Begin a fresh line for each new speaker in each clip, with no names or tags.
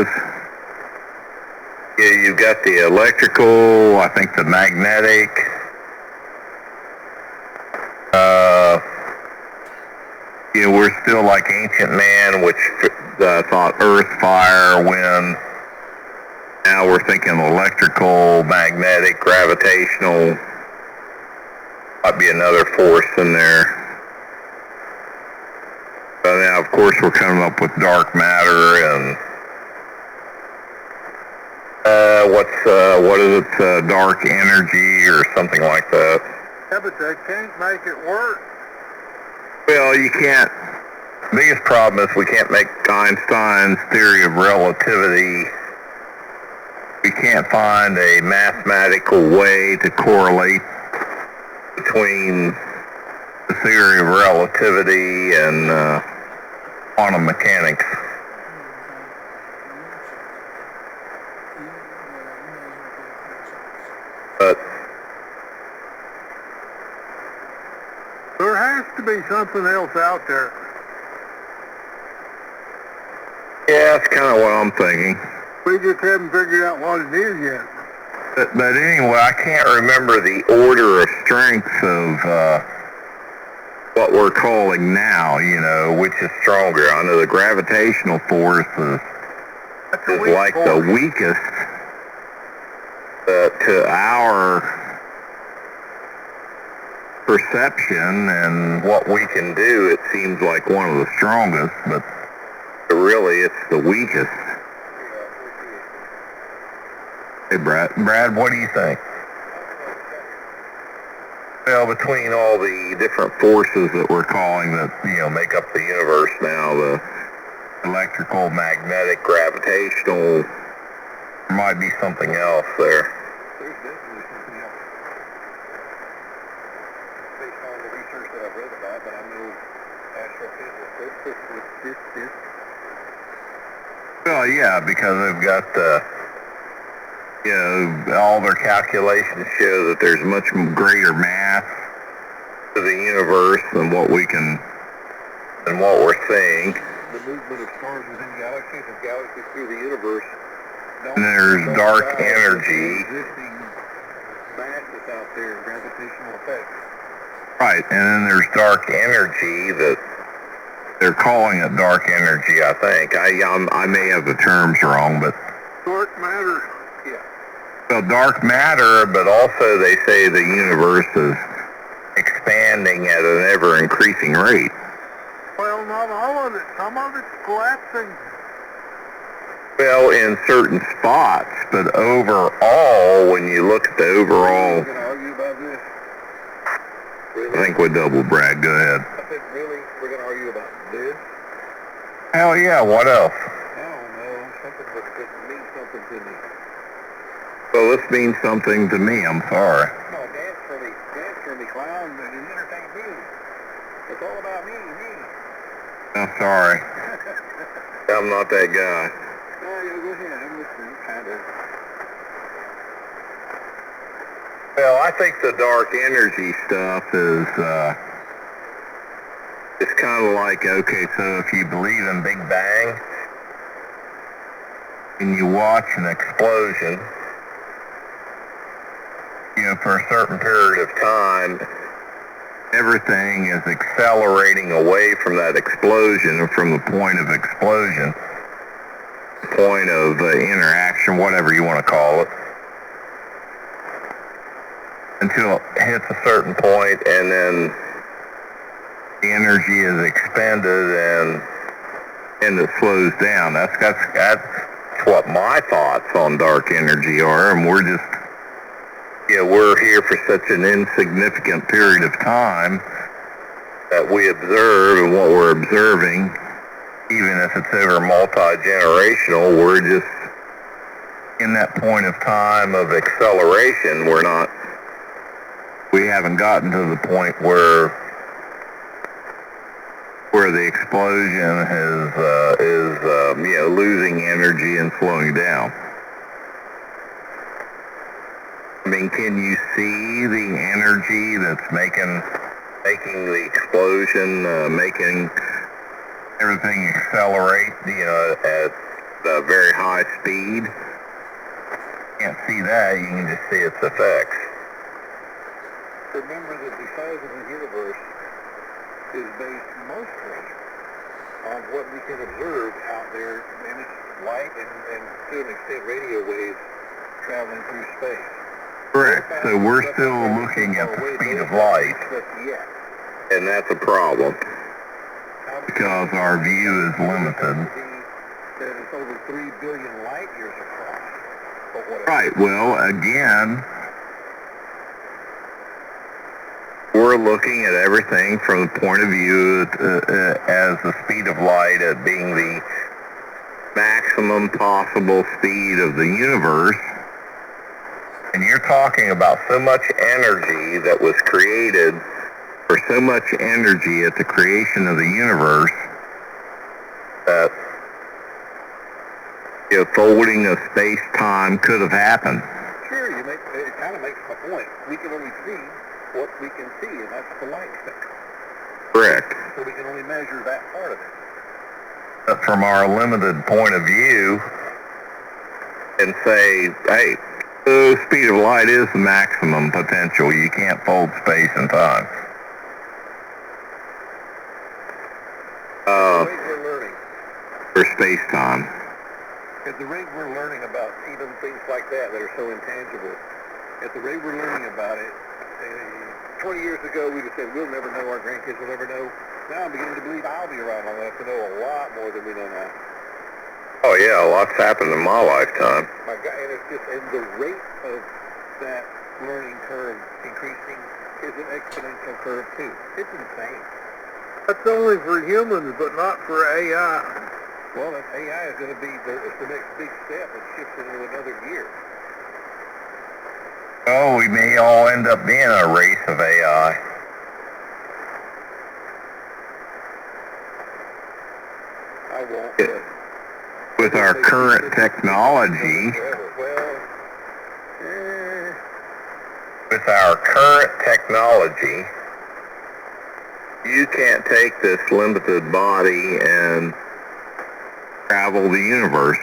is. Yeah, you've got the electrical, I think the magnetic, we're still like ancient man, which thought earth, fire, wind. Now we're thinking electrical, magnetic, gravitational. Might be another force in there. But now, of course, we're coming up with dark matter and what is it? Dark energy or something like that.
Yeah, but they can't make it work.
Well, you can't. The biggest problem is we can't make Einstein's theory of relativity. We can't find a mathematical way to correlate between the theory of relativity and quantum mechanics. But
there has to be something else out there.
yeah, that's kind of what I'm thinking.
We just haven't figured out what it is yet.
But anyway, I can't remember the order of strengths of what we're calling now, which is stronger. I know the gravitational force is like
force.
the weakest to our perception and what we can do. It seems like one of the strongest, but really it's the weakest. Hey, Brad, what do you think? Well, between all the different forces that we're calling that, make up the universe now, the electrical, magnetic, gravitational, there might be something else there.
There's definitely something else. Based on the research that I've read about, but I know astrophysics.
Well, yeah, because they've got all their calculations show that there's much greater mass to the universe than what we're seeing.
The movement of stars within galaxies and galaxies through the universe.
And there's dark energy.
Existing mass that's out there, gravitational effects.
Right, and then there's dark energy that they're calling it dark energy, I think. I may have the terms wrong, but
Dark matter. Yeah.
well, dark matter, but also they say the universe is expanding at an ever-increasing rate.
Well, not all of it. Some of it's collapsing.
Well, in certain spots, but overall, when you look at the overall,
We're going to argue about this. Really?
I think we double Brad. Go ahead.
I think really we're going to argue about this.
Hell yeah, what else?
I don't know. Something that means something to me.
Well, this means something to me. I'm sorry.
No, dance for me, clown, and entertain me. It's all about me.
I'm sorry. I'm not that guy.
No, go ahead. I'm listening, kind of.
Well, I think the dark energy stuff is it's kind of like, okay, so if you believe in Big Bang and you watch an explosion, for a certain period of time, everything is accelerating away from that explosion or from the point of explosion, point of interaction, whatever you want to call it, until it hits a certain point, and then the energy is expended and it slows down. That's what my thoughts on dark energy are, and we're just, we're here for such an insignificant period of time that we observe, and what we're observing, even if it's over multi-generational, we're just in that point of time of acceleration. We haven't gotten to the point where the explosion is losing energy and slowing down. I mean, can you see the energy that's making the explosion, making everything accelerate, at a very high speed. You can't see that, you can just see its effects.
Remember that the size of the universe is based mostly on what we can observe out there, and it's light and to an extent radio waves traveling through space.
Correct. So we're still looking at the speed of light, and that's a problem because our view is limited.
That it's over 3 billion light years across.
Right. Well, again, we're looking at everything from the point of view as the speed of light at being the maximum possible speed of the universe. And you're talking about so much energy that was created, or so much energy at the creation of the universe, that the folding of space-time could have happened.
Sure, it kind of makes my point. We can only see what we can see, and that's the light spectrum.
Correct.
So we can only measure that part of it.
But from our limited point of view, and say, hey, the speed of light is the maximum potential. You can't fold space and time.
The rate we're learning.
For space-time.
At the rate we're learning about even things like that are so intangible, at the rate we're learning about it, 20 years ago we'd have said we'll never know, our grandkids will never know. Now I'm beginning to believe I'll be around long enough to know a lot more than we know now.
Oh yeah, a lot's happened in my lifetime.
My God, and it's just, and the rate of that learning curve increasing is an exponential curve too. It's insane.
That's only for humans, but not for AI.
Well, that AI is going to be the next big step that shifts into another gear.
Oh, we may all end up being a race of AI.
I won't.
With our current technology, you can't take this limited body and travel the universe.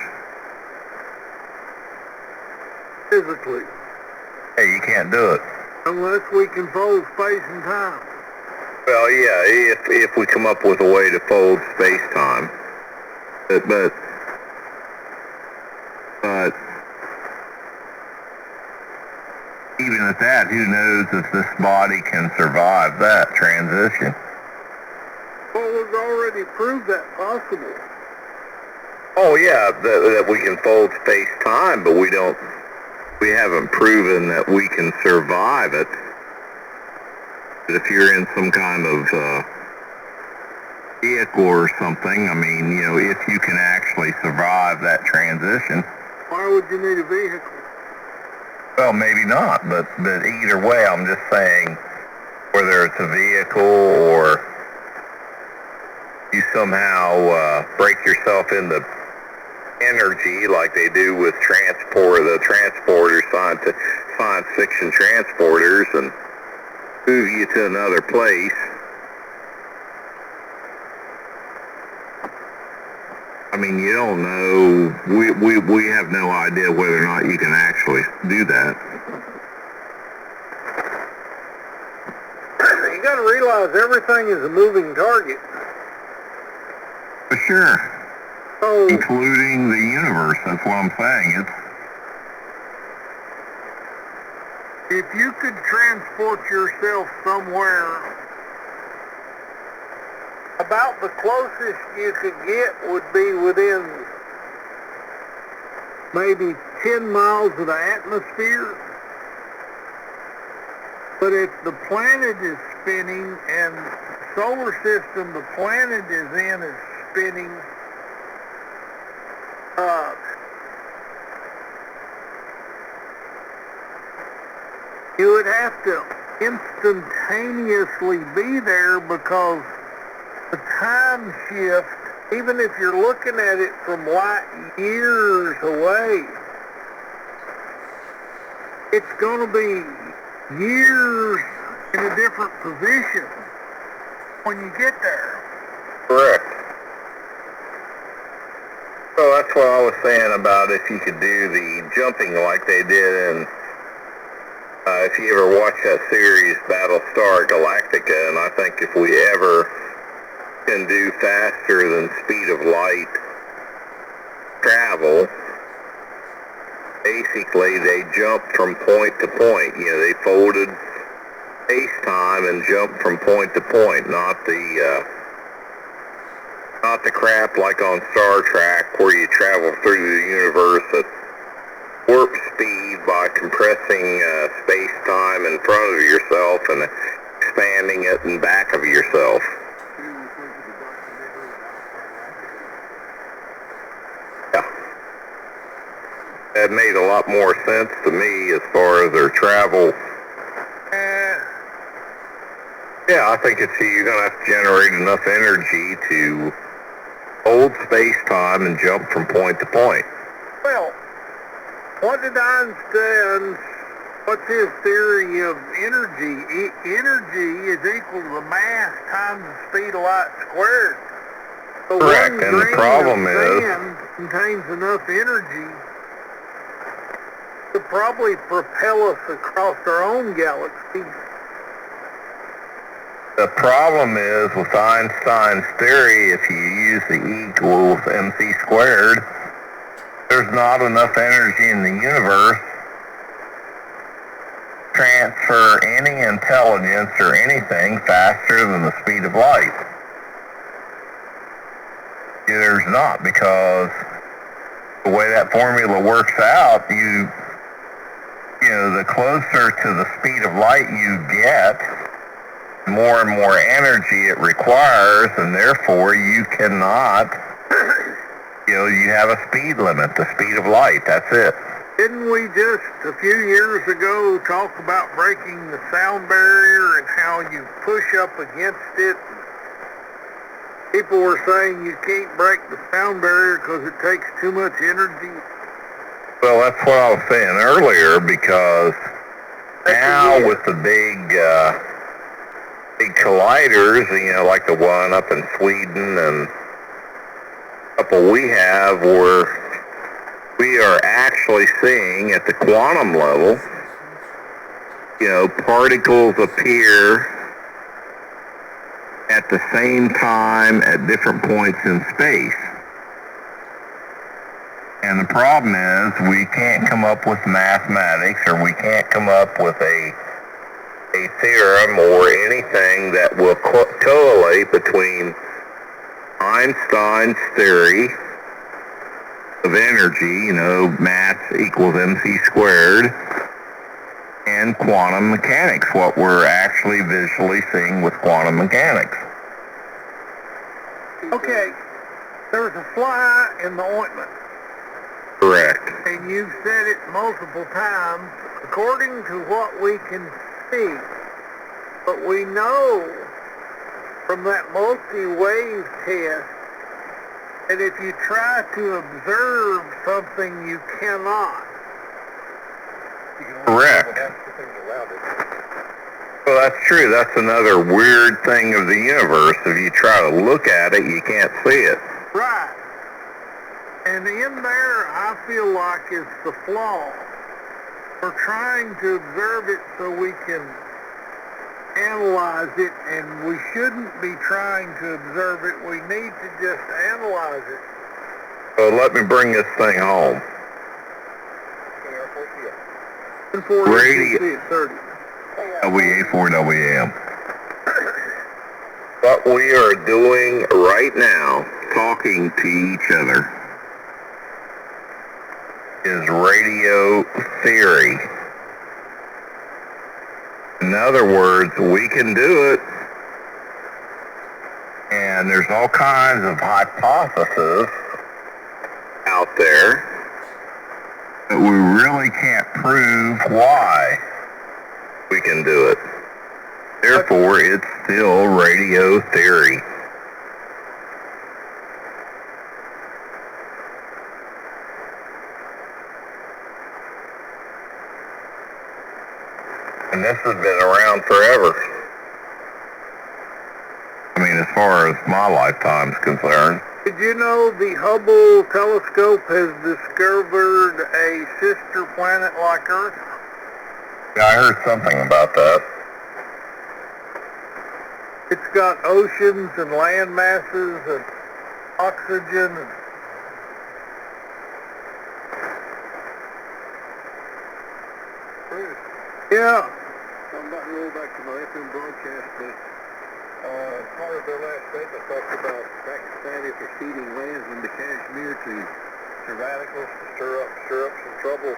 Physically.
Hey, you can't do it.
Unless we can fold space and time.
Well, yeah, if we come up with a way to fold space-time. But even at that, who knows if this body can survive that transition?
Well, we've already proved that possible.
Oh yeah, that we can fold space-time, but we haven't proven that we can survive it. But if you're in some kind of vehicle or something, I mean, you know, if you can actually survive that transition.
Why would you need a vehicle?
Well, maybe not, but either way, I'm just saying, whether it's a vehicle or you somehow break yourself into energy like they do with the transporters, science fiction transporters, and move you to another place. I mean, you don't know. We have no idea whether or not you can actually do that.
You got to realize everything is a moving target.
For sure.
So,
including the universe. That's what I'm saying.
if you could transport yourself somewhere, about the closest you could get would be within maybe 10 miles of the atmosphere. But if the planet is spinning and the solar system the planet is in is spinning, you would have to instantaneously be there, because the time shift, even if you're looking at it from light years away, it's going to be years in a different position when you get there.
Correct. So that's what I was saying about if you could do the jumping like they did in, if you ever watch that series, Battlestar Galactica, and I think if we ever can do faster than speed of light travel, basically they jumped from point to point. You know, they folded space-time and jumped from point to point, not the crap like on Star Trek where you travel through the universe at warp speed by compressing space-time in front of yourself and expanding it in back of yourself. Yeah. That made a lot more sense to me as far as their travel. Yeah, I think you're going to have to generate enough energy to hold space-time and jump from point to point.
Well, what did Einstein, what's his theory of energy? Energy is equal to the mass times the speed of light squared. So
correct,
one
and the
grain
problem
of
is
sand contains enough energy to probably propel us across our own galaxy.
the problem is with Einstein's theory, if you use the E equals mc squared, there's not enough energy in the universe to transfer any intelligence or anything faster than the speed of light. There's not, because the way that formula works out, you know, the closer to the speed of light you get, more and more energy it requires, and therefore you cannot, you know, you have a speed limit, the speed of light, that's it.
Didn't we just a few years ago talk about breaking the sound barrier and how you push up against it? People were saying you can't break the sound barrier because it takes too much energy.
Well, that's what I was saying earlier, because now with the big colliders, you know, like the one up in Sweden and a couple we have, where we are actually seeing at the quantum level, you know, particles appear at the same time at different points in space. And the problem is we can't come up with mathematics, or we can't come up with a theorem or anything that will correlate between Einstein's theory of energy, you know, mass equals mc squared, and quantum mechanics, what we're actually visually seeing with quantum mechanics.
Okay, there's a fly in the ointment.
Correct.
And you've said it multiple times, according to what we can see. But we know from that multi-wave test that if you try to observe something, you cannot.
Correct. Well, that's true. That's another weird thing of the universe. If you try to look at it, you can't see it.
Right. And in there, I feel like is the flaw. We're trying to observe it so we can analyze it, and we shouldn't be trying to observe it. We need to just analyze it.
So let me bring this thing home. Radio.
30.
WA4WM. What we are doing right now, talking to each other, is radio theory. In other words, we can do it, and there's all kinds of hypotheses out there, but we really can't prove why we can do it. Therefore, it's still radio theory. And this has been around forever. I mean, as far as my lifetime's concerned.
Did you know the Hubble telescope has discovered a sister planet like Earth?
Yeah, I heard something about that.
It's got oceans and land masses and oxygen.
Chris,
Yeah.
I'm about to roll back to my FM broadcast, but part of their last statement talks about Pakistanis are ceding lands into Kashmir to radicals to stir up some trouble.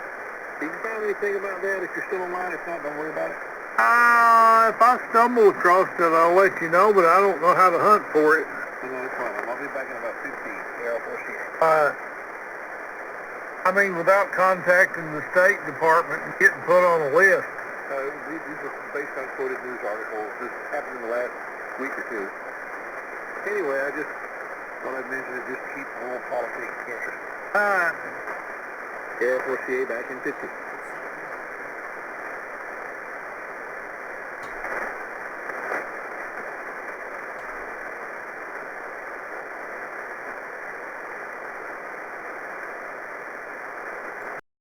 Did you find anything about that? If you're still online, if not, don't worry about it.
If I stumble across it, I'll let you know, but I don't know how to hunt for it.
No, it's fine. I'll be back in about 15. Yeah, I'll force you.
I mean, without contacting the State Department and getting put on a list.
These are based on quoted news articles. This happened in the last week or two. Anyway, I just thought I'd mention it just to keep world politics interesting. Yeah, 4CA back in 50.